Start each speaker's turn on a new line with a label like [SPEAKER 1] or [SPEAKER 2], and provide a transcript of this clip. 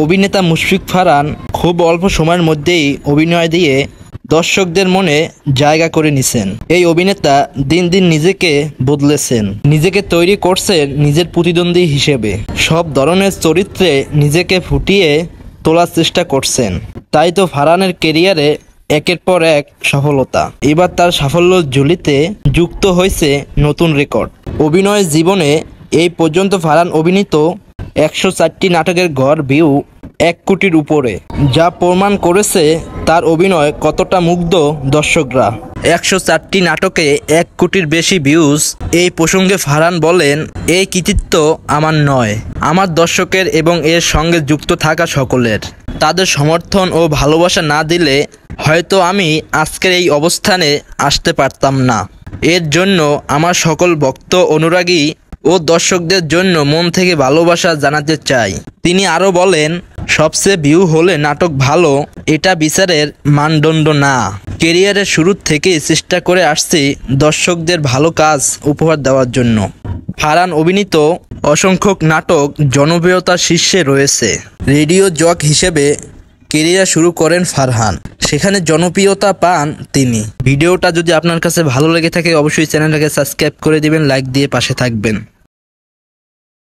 [SPEAKER 1] অভিনেতা মুশফিক ফারহান খুব অল্প সময়ের মধ্যেই অভিনয় দিয়ে দর্শকদের মনে জায়গা করে নিছেন। এই অভিনেতা দিন দিন নিজেকে বদলেছেন, নিজেকে তৈরি করছেন নিজের প্রতিদ্বন্দ্বী হিসেবে। সব ধরনের চরিত্রে নিজেকে ফুটিয়ে তোলার চেষ্টা করছেন। তাই তো ফারহানের ক্যারিয়ারে একের পর এক সফলতা। এবার তার সাফল্যের ঝুলিতে যুক্ত হয়েছে নতুন রেকর্ড। অভিনয় জীবনে এই পর্যন্ত ফারহান অভিনীত 104টি নাটকের গড় ভিউ 1 কোটির উপরে, যা প্রমাণ করেছে তার অভিনয় কতটা মুগ্ধ দর্শকরা। 104টি নাটকে 1 কোটির বেশি ভিউজ। এই প্রসঙ্গে ফারহান বলেন, এই কৃতিত্ব আমার নয়, আমার দর্শকের এবং এর সঙ্গে যুক্ত থাকা সকলের। তাদের সমর্থন ও ভালোবাসা না দিলে হয়তো আমি আজকের এই অবস্থানে আসতে পারতাম না। এর জন্য আমার সকল ভক্ত, অনুরাগী ও দর্শকদের জন্য মন থেকে ভালোবাসা জানাতে চাই। তিনি আরও বলেন, সবচেয়ে ভিউ হলে নাটক ভালো, এটা বিচারের মানদণ্ড না। ক্যারিয়ারের শুরু থেকেই চেষ্টা করে আসছি দর্শকদের ভালো কাজ উপহার দেওয়ার জন্য। ফারহান অভিনীত অসংখ্য নাটক জনপ্রিয়তার শীর্ষে রয়েছে। রেডিও জক হিসেবে ক্যারিয়ার শুরু করেন ফারহান, সেখানে জনপ্রিয়তা পান তিনি। ভিডিওটা যদি আপনার কাছে ভালো লেগে থাকে অবশ্যই চ্যানেলটাকে সাবস্ক্রাইব করে দিবেন, লাইক দিয়ে পাশে থাকবেন।